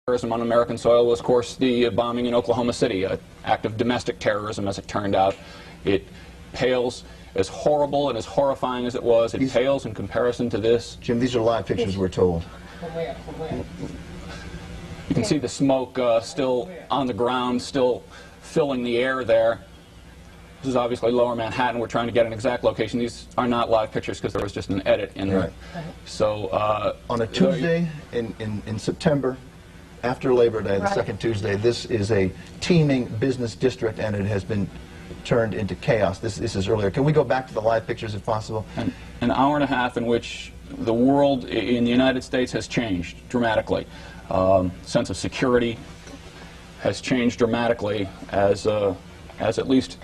terrorism on American soil was, of course, the bombing in Oklahoma City, an act of domestic terrorism, as it turned out. It pales, as horrible and as horrifying as it was, it pales in comparison to this. Jim, these are live pictures, we're told. You can see the smoke still on the ground, still filling the air there. This is obviously Lower Manhattan. We're trying to get an exact location. These are not live pictures because there was just an edit in there. So on a Tuesday in September, after Labor Day, the second Tuesday, this is a teeming business district, and it has been turned into chaos. This is earlier. Can we go back to the live pictures if possible? An hour and a half in which the world in the United States has changed dramatically. Sense of security has changed dramatically as at least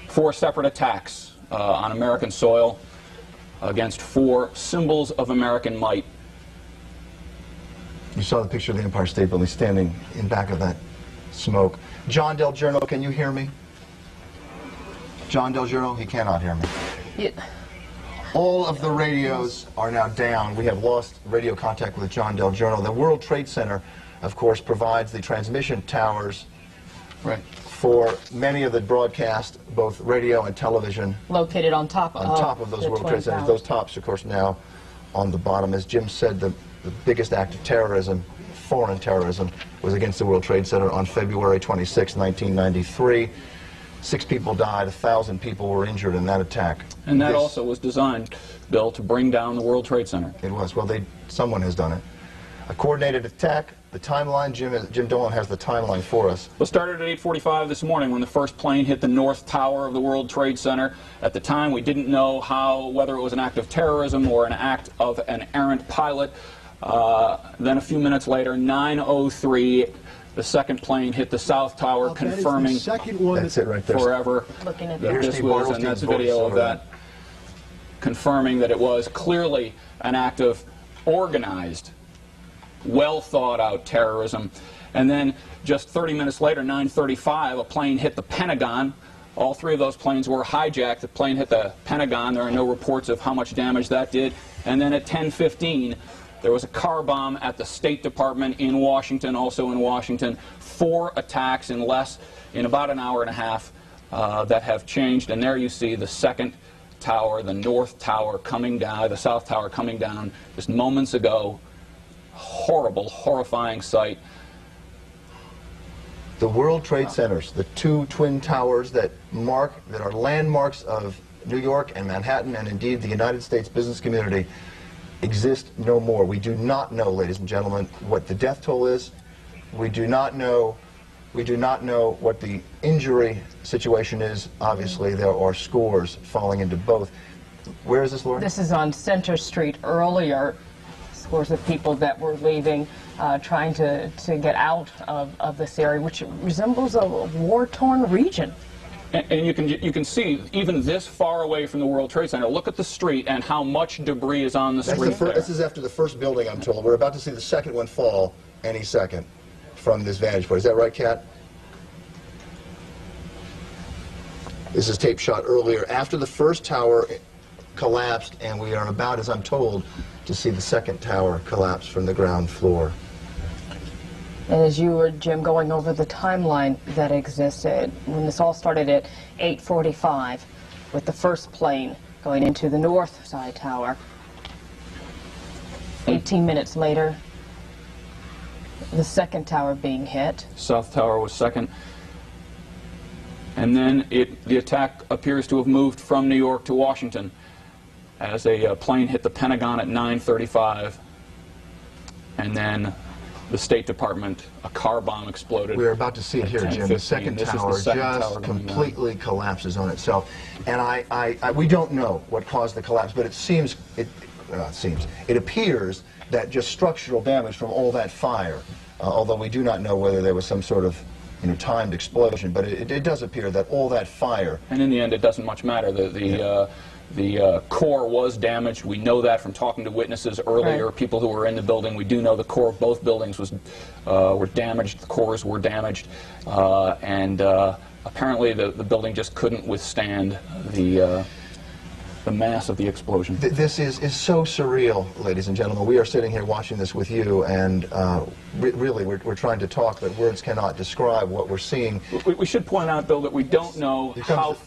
4 separate attacks on American soil against 4 symbols of American might. You saw the picture of the Empire State Building standing in back of that smoke. John Del Giorno, can you hear me? John Del Giorno, he cannot hear me. Yeah. All of the radios are now down. We have lost radio contact with John Del Giorno. The World Trade Center, of course, provides the transmission towers for many of the broadcast, both radio and television. Located on top of those World Trade Centers. Those tops, of course, now on the bottom. As Jim said, the biggest act of terrorism, foreign terrorism, was against the World Trade Center on February 26, 1993. 6 people died, 1,000 people were injured in that attack. And that also was designed, Bill, to bring down the World Trade Center. It was. Well, someone has done it. A coordinated attack. The timeline, Jim Dolan has the timeline for us. Well, it started at 8:45 this morning when the first plane hit the North Tower of the World Trade Center. At the time, we didn't know whether it was an act of terrorism or an act of an errant pilot. Then a few minutes later, 9:03, the second plane hit the South Tower, confirming that's it right there. forever Looking at that this was, and that's a video of that, confirming that it was clearly an act of organized, well-thought-out terrorism. And then just 30 minutes later, 9:35, a plane hit the Pentagon. All 3 of those planes were hijacked. The plane hit the Pentagon. There are no reports of how much damage that did. And then at 10:15, there was a car bomb at the State Department in Washington, also in Washington. 4 attacks in about an hour and a half that have changed. And there you see the second tower, the North Tower coming down, the South Tower coming down just moments ago. Horrible, horrifying sight. The World Trade Centers, the 2 twin towers that are landmarks of New York and Manhattan, and indeed the United States business community, exist no more. We do not know, ladies and gentlemen, what the death toll is. We do not know what the injury situation is. Obviously, there are scores falling into both. Where is this, Laura? This is on Center Street earlier. Scores of people that were leaving, trying to get out of this area, which resembles a war-torn region. And you can see, even this far away from the World Trade Center, look at the street and how much debris is on the street there. This is after the first building, I'm told. We're about to see the second one fall any second from this vantage point. Is that right, Kat? This is tape shot earlier after the first tower collapsed, and we are about, as I'm told, to see the second tower collapse from the ground floor. And as you were, Jim, going over the timeline that existed, when this all started at 8:45, with the first plane going into the north side tower. 18 minutes later, the second tower being hit. South Tower was second. And then the attack appears to have moved from New York to Washington as a plane hit the Pentagon at 9:35. And then the State Department, a car bomb exploded. We're about to see it here, Jim. The second tower just completely collapses on itself. And we don't know what caused the collapse, but it appears that just structural damage from all that fire, although we do not know whether there was some sort of timed explosion, but it does appear that all that fire. And in the end, it doesn't much matter. The core was damaged. We know that from talking to witnesses earlier, people who were in the building. We do know the core of both buildings were damaged. The cores were damaged. And apparently the building just couldn't withstand the the mass of the explosion. This is so surreal, ladies and gentlemen. We are sitting here watching this with you, and really we're trying to talk, but words cannot describe what we're seeing. We should point out, Bill, that we don't know how...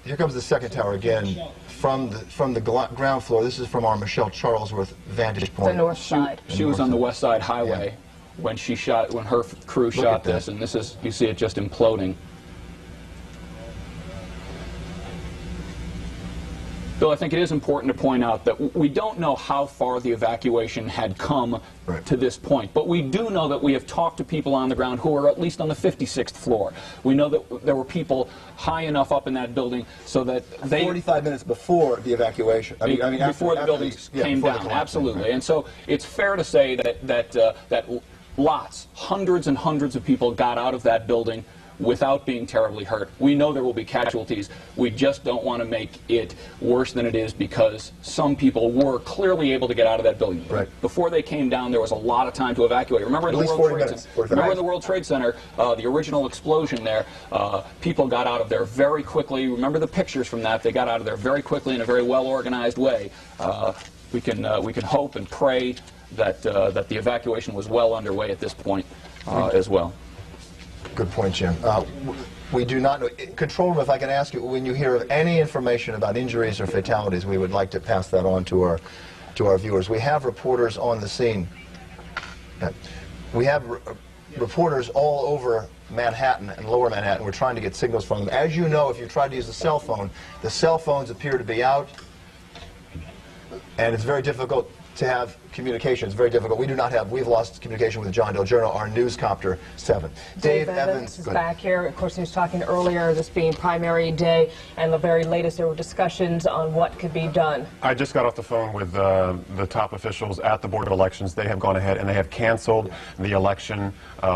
Here comes the second tower again from the ground floor. This is from our Michelle Charlesworth vantage point. The north side. She was on the West Side Highway when her crew shot this, and this is, you see it just imploding. Bill, I think it is important to point out that we don't know how far the evacuation had come to this point, but we do know that we have talked to people on the ground who are at least on the 56th floor. We know that there were people high enough up in that building so that they... 45 minutes before the evacuation. Before the buildings came down, absolutely. And so it's fair to say that lots, hundreds and hundreds of people got out of that building without being terribly hurt. We know there will be casualties. We just don't want to make it worse than it is, because some people were clearly able to get out of that building. Before they came down, there was a lot of time to evacuate. Remember, in the World Trade Center, the original explosion there, people got out of there very quickly. Remember the pictures from that? They got out of there very quickly in a very well-organized way. We can hope and pray that the evacuation was well underway at this point as well. Good point, Jim. We do not know. Control room, if I can ask you, when you hear of any information about injuries or fatalities, we would like to pass that on to our viewers. We have reporters on the scene. We have reporters all over Manhattan and lower Manhattan. We're trying to get signals from them. As you know, if you tried to use a cell phone, the cell phones appear to be out, and it's very difficult to have communication. It's very difficult. We've lost communication with John Del Giorno, our newscopter 7. Dave Evans is back here. Of course, he was talking earlier, this being primary day, and the very latest, there were discussions on what could be done. I just got off the phone with the top officials at the Board of Elections. They have gone ahead and they have canceled the election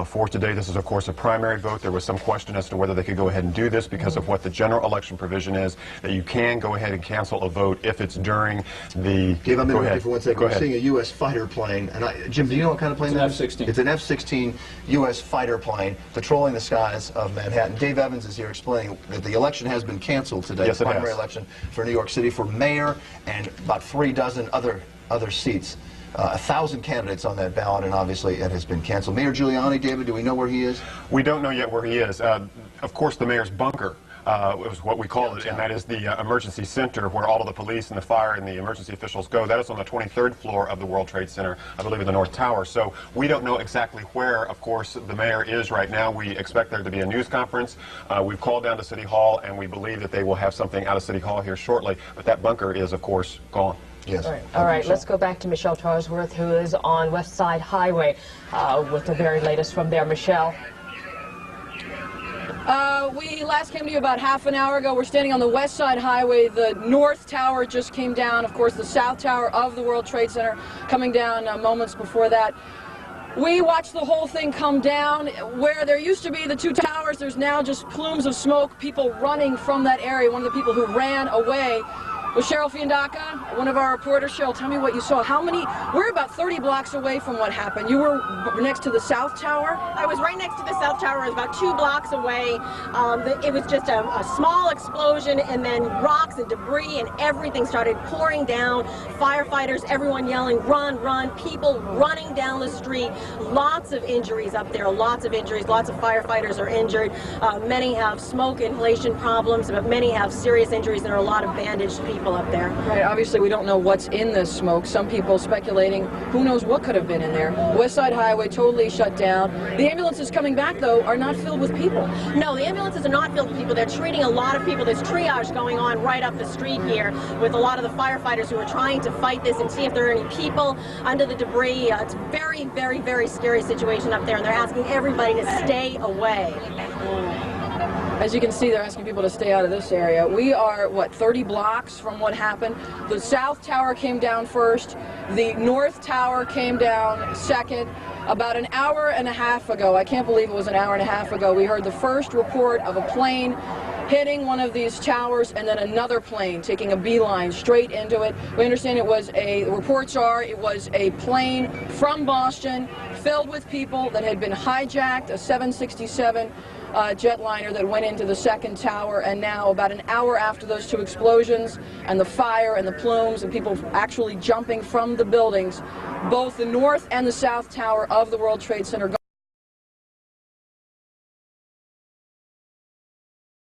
for today. This is, of course, a primary vote. There was some question as to whether they could go ahead and do this because of what the general election provision is, that you can go ahead and cancel a vote if it's during the... Dave, I'm interrupting for 1 second. We're seeing a U.S. fighter plane, and Jim, do you know what kind of plane that is? It's an F-16. It's an F-16 U.S. fighter plane patrolling the skies of Manhattan. Dave Evans is here explaining that the election has been canceled today, the primary election for New York City for mayor and about 36 other seats. 1,000 candidates on that ballot, and obviously it has been canceled. Mayor Giuliani, David, do we know where he is? We don't know yet where he is. Of course, the mayor's bunker is what we call it, and that is the emergency center where all of the police and the fire and the emergency officials go. That is on the 23rd floor of the World Trade Center, I believe in the North Tower. So we don't know exactly where, of course, the mayor is right now. We expect there to be a news conference. We've called down to City Hall, and we believe that they will have something out of City Hall here shortly, but that bunker is, of course, gone. Yes. All right, let's go back to Michelle Charlesworth, who is on West Side Highway with the very latest from there. Michelle. We last came to you about half an hour ago. We're standing on the West Side Highway. The North Tower just came down. Of course, the South Tower of the World Trade Center coming down moments before that. We watched the whole thing come down. Where there used to be the two towers, there's now just plumes of smoke, people running from that area. One of the people who ran away was Cheryl Fiandaca, one of our reporters. Cheryl, tell me what you saw. We're about 30 blocks away from what happened. You were next to the South Tower? I was right next to the South Tower. I was about 2 blocks away. It was just a small explosion, and then rocks and debris and everything started pouring down. Firefighters, everyone yelling, run, run, people running down the street. Lots of injuries up there, lots of injuries. Lots of firefighters are injured. Many have smoke inhalation problems, but many have serious injuries. There are a lot of bandaged people up there. Right, obviously we don't know what's in this smoke. Some people speculating who knows what could have been in there. West Side Highway totally shut down. The ambulances coming back, though, are not filled with people. No, the ambulances are not filled with people. They're treating a lot of people. There's triage going on right up the street here with a lot of the firefighters who are trying to fight this and see if there are any people under the debris. It's a very, very, very scary situation up there, and they're asking everybody to stay away. As you can see, they're asking people to stay out of this area. We are, what, 30 blocks from what happened? The South Tower came down first. The North Tower came down second. About an hour and a half ago, I can't believe it was an hour and a half ago, we heard the first report of a plane hitting one of these towers and then another plane taking a beeline straight into it. We understand it was reports are it was a plane from Boston filled with people that had been hijacked, a 767. jetliner that went into the second tower, and now about an hour after those two explosions and the fire and the plumes and people actually jumping from the buildings, both the north and the south tower of the World Trade Center